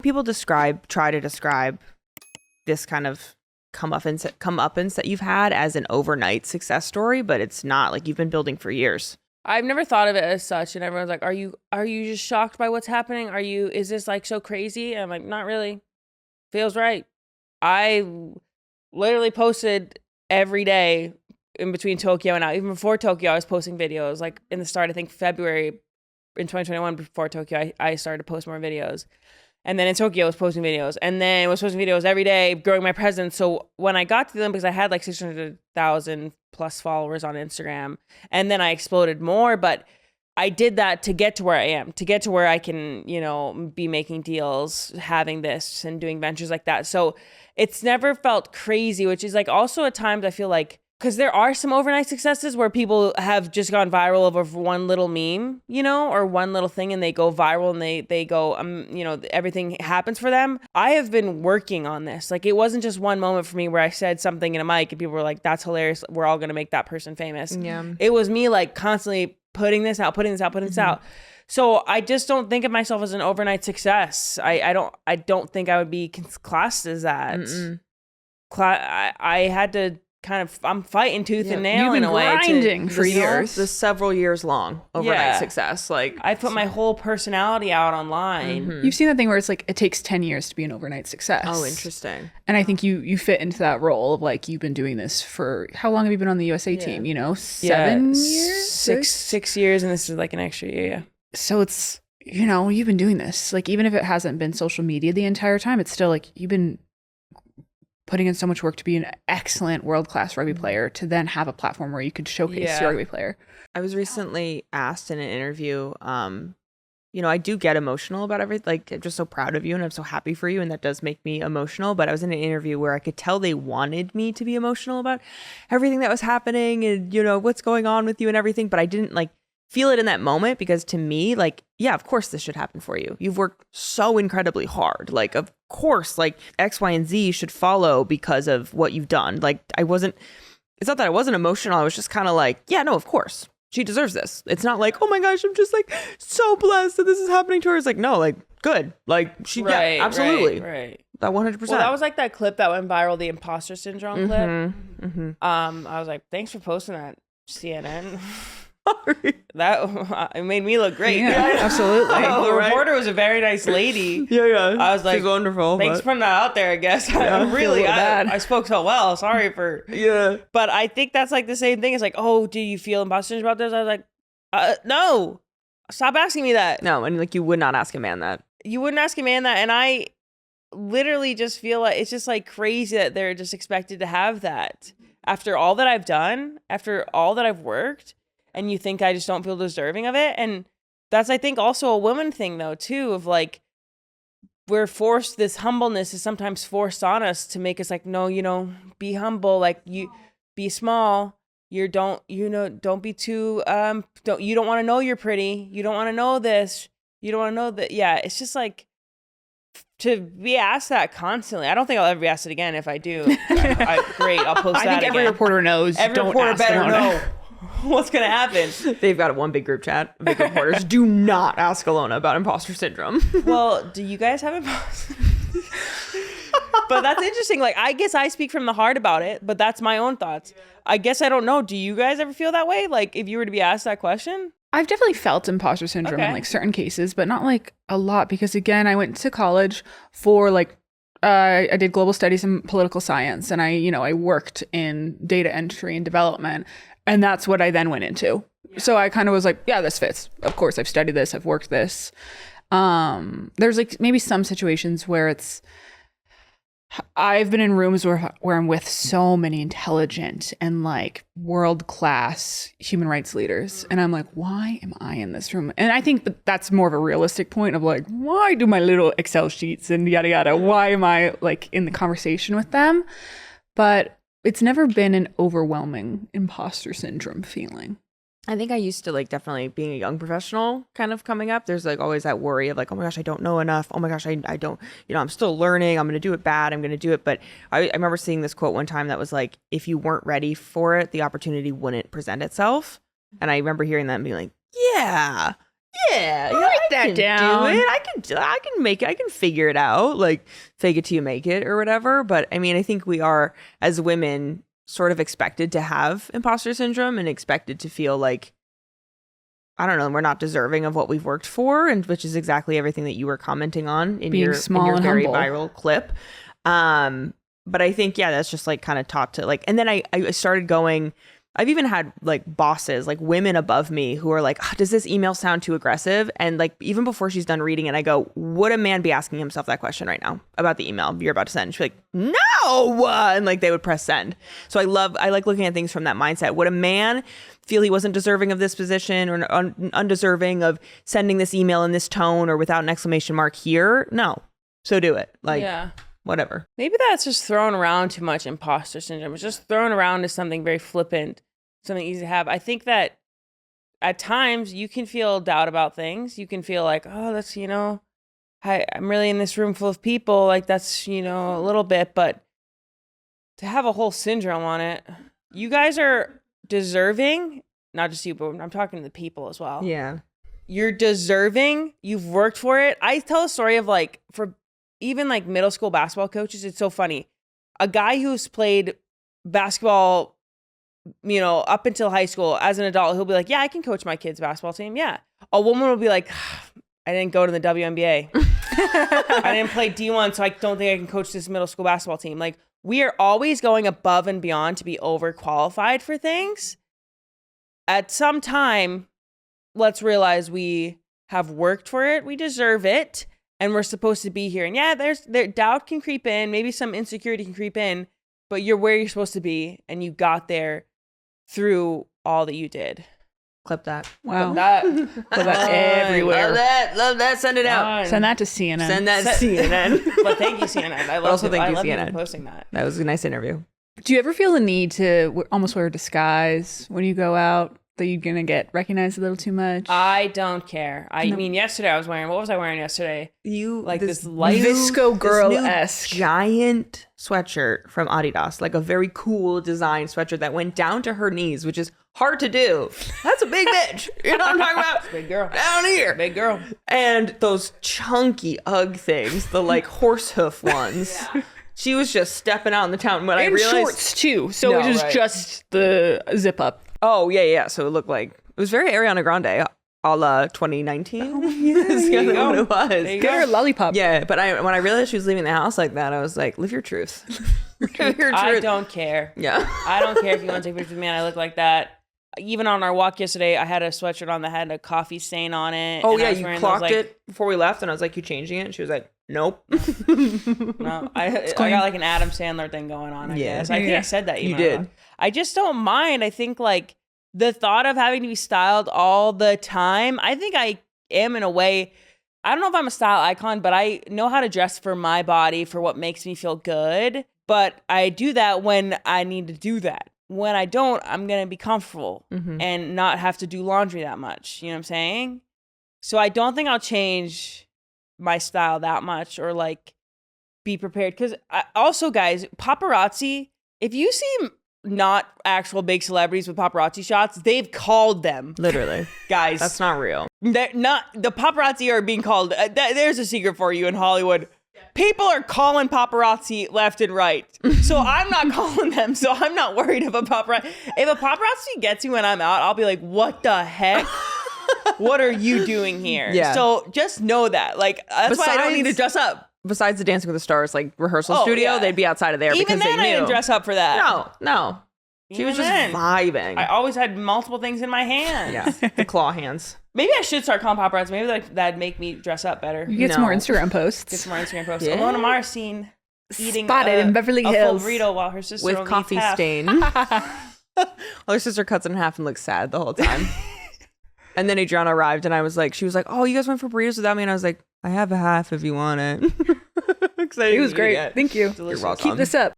People try to describe this kind of comeuppance that you've had as an overnight success story, but it's not. Like, you've been building for years. I've never thought of it as such, and everyone's like, are you just shocked by what's happening? Is this like so crazy? And I'm like, not really. Feels right. I literally posted every day in between Tokyo and out. Even before Tokyo, I was posting videos. Like in the start, I think February in 2021, before Tokyo, I started to post more videos. And then in Tokyo, I was posting videos. And then I was posting videos every day, growing my presence. So when I got to the Olympics, I had like 600,000 plus followers on Instagram. And then I exploded more. But I did that to get to where I am, to get to where I can, be making deals, having this and doing ventures like that. So it's never felt crazy, which is like also at times I feel like, because there are some overnight successes where people have just gone viral over one little meme, or one little thing, and they go viral and they go, everything happens for them. I have been working on this. Like, it wasn't just one moment for me where I said something in a mic and people were like, that's hilarious. We're all going to make that person famous. Yeah. It was me like constantly putting this out. So I just don't think of myself as an overnight success. I don't think I would be classed as that. I had to I'm fighting tooth and nail in a way. You've been grinding for years. The several years long overnight success. Like, I put my whole personality out online. You've seen that thing where it's like it takes 10 years to be an overnight success. Oh, interesting. And I think you fit into that role of like, you've been doing this for, how long have you been on the USA team? 7 years? 6 years, and this is like an extra year. Yeah. So it's, you've been doing this. Like, even if it hasn't been social media the entire time, it's still like you've been putting in so much work to be an excellent world-class rugby player, to then have a platform where you could showcase your rugby player. I was recently asked in an interview, I do get emotional about everything. Like, I'm just so proud of you and I'm so happy for you, and that does make me emotional. But I was in an interview where I could tell they wanted me to be emotional about everything that was happening and, what's going on with you and everything. But I didn't feel it in that moment, because to me, yeah, of course this should happen for you. You've worked so incredibly hard. Like, of course, X, Y, and Z should follow because of what you've done. It's not that I wasn't emotional. I was just kind of like, yeah, no, of course. She deserves this. It's not like, oh my gosh, I'm just so blessed that this is happening to her. It's like, no, good. Yeah, absolutely. Right. That 100%. Well, that was like that clip that went viral, the imposter syndrome clip. I was like, thanks for posting that, CNN. That it made me look great. Yeah, absolutely. The reporter was a very nice lady. Yeah. I was like, she's wonderful. Thanks for putting that out there, I guess. I spoke so well. Sorry for. Yeah. But I think that's the same thing. It's like, oh, do you feel imposter syndrome about this? I was like, no. Stop asking me that. No, and you would not ask a man that. You wouldn't ask a man that, and I literally just feel like it's just crazy that they're just expected to have that after all that I've done, after all that I've worked. And you think I just don't feel deserving of it. And that's, I think, also a woman thing, though, too, of we're forced, this humbleness is sometimes forced on us to make us no, be humble, you be small. Don't be too, you don't want to know you're pretty. You don't want to know this. You don't want to know that. Yeah, it's just to be asked that constantly. I don't think I'll ever be asked it again. If I do, great, I'll post that again. I think every reporter knows. Every reporter better know what's going to happen. They've got one big group chat. Big reporters, do not ask Ilona about imposter syndrome. Well, do you guys have imposter? But that's interesting. I guess I speak from the heart about it, but that's my own thoughts. I guess I don't know. Do you guys ever feel that way? If you were to be asked that question? I've definitely felt imposter syndrome in certain cases, but not a lot, because again, I went to college for I did global studies in political science, and I worked in data entry and development. And that's what I then went into. Yeah. So I kind of was like, yeah, this fits. Of course, I've studied this. I've worked this. There's maybe some situations where I've been in rooms where I'm with so many intelligent and world-class human rights leaders. And I'm like, why am I in this room? And I think that's more of a realistic point of why do my little Excel sheets and yada, yada? Why am I in the conversation with them? But it's never been an overwhelming imposter syndrome feeling. I think I used to definitely being a young professional kind of coming up. There's always that worry of oh my gosh, I don't know enough. Oh my gosh, I don't, I'm still learning. I'm going to do it bad. I'm going to do it. But I remember seeing this quote one time that was if you weren't ready for it, the opportunity wouldn't present itself. And I remember hearing that and being yeah, Yeah, Write that can down. do it. I can figure it out. Like fake it till you make it or whatever. But I mean, I think we are as women sort of expected to have imposter syndrome and expected to feel like, I don't know, we're not deserving of what we've worked for, and which is exactly everything that you were commenting on in Being your small in your and very humble. viral clip. But I think, yeah, that's just like kind of taught to like, and then I started going, I've even had like bosses, like women above me who are like, oh, does this email sound too aggressive? And like, even before she's done reading it, I go, would a man be asking himself that question right now about the email you're about to send? She'd be like, no. And like, they would press send. So I like looking at things from that mindset. Would a man feel he wasn't deserving of this position or undeserving of sending this email in this tone or without an exclamation mark here? No. So do it. Like, Yeah. whatever. Maybe that's just thrown around too much, imposter syndrome. It's just thrown around as something very flippant, something easy to have. I think that at times you can feel doubt about things. You can feel like, oh, that's, I'm really in this room full of people. Like that's, a little bit, but to have a whole syndrome on it, you guys are deserving, not just you, but I'm talking to the people as well. Yeah. You're deserving. You've worked for it. I tell a story of like, for even like middle school basketball coaches, it's so funny. A guy who's played basketball, up until high school as an adult, he'll be like, yeah, I can coach my kids' basketball team. Yeah. A woman will be like, I didn't go to the WNBA. I didn't play D1, so I don't think I can coach this middle school basketball team. Like, we are always going above and beyond to be overqualified for things. At some time, let's realize we have worked for it. We deserve it. And we're supposed to be here. And yeah, there doubt can creep in. Maybe some insecurity can creep in. But you're where you're supposed to be. And you got there through all that you did. Clip that. Wow. Put that everywhere. Love that. Send it out. Send that to CNN. Send that to CNN. But thank you, CNN. I love you CNN. for posting that. That was a nice interview. Do you ever feel the need to almost wear a disguise when you go out? That you're going to get recognized a little too much? I don't care. I mean, yesterday what was I wearing yesterday? You like this light Visco girl-esque giant sweatshirt from Adidas, like a very cool design sweatshirt that went down to her knees, which is hard to do. That's a big bitch. You know what I'm talking about? Big girl. Down here. Big girl. And those chunky Ugg things, the like horse hoof ones. Yeah. She was just stepping out in the town. When I realized shorts too, so it was just the zip up. Oh, yeah. So it looked like, it was very Ariana Grande, a la 2019. Oh, yes, There you go. What it was. Get her a lollipop. Yeah, but when I realized she was leaving the house like that, I was like, live your truth. Live your truth. I don't care. Yeah. I don't care if you want to take pictures with me and I look like that. Even on our walk yesterday, I had a sweatshirt on that had a coffee stain on it. Oh, yeah, you clocked it before we left, and I was like, you changing it? And she was like, nope. No, I got like an Adam Sandler thing going on, I guess. I think I said that. You did. I just don't mind. I think like the thought of having to be styled all the time, I think I am in a way. I don't know if I'm a style icon, but I know how to dress for my body, for what makes me feel good. But I do that when I need to do that. When I don't, I'm going to be comfortable and not have to do laundry that much. You know what I'm saying? So I don't think I'll change my style that much or like be prepared. Because also, guys, paparazzi, if you see not actual big celebrities with paparazzi shots, they've called them. Literally. Guys. That's not real. They're not, the paparazzi are being called. There's a secret for you in Hollywood. People are calling paparazzi left and right. So I'm not calling them. So I'm not worried if a paparazzi. If a paparazzi gets you when I'm out, I'll be like, what the heck? What are you doing here? Yeah. So just know that. Like, that's why I don't need to dress up. Besides the Dancing with the Stars, like rehearsal studio, they'd be outside of there Even because then, they knew. I didn't dress up for that. No. She was just vibing. I always had multiple things in my hands. Yeah, the claw hands. Maybe I should start calling paparazzi. Maybe that'd make me dress up better. You get some more Instagram posts. Get some more Instagram posts. Yeah. Ilona Maher seen eating spotted in Beverly Hills a full burrito while her sister with only coffee eats half. stain. Well, her sister cuts it in half and looks sad the whole time. And then Adrianna arrived and she was like, oh, you guys went for burritos without me? And I was like, I have a half if you want it. It was great. Thank you. You're welcome. Keep this up.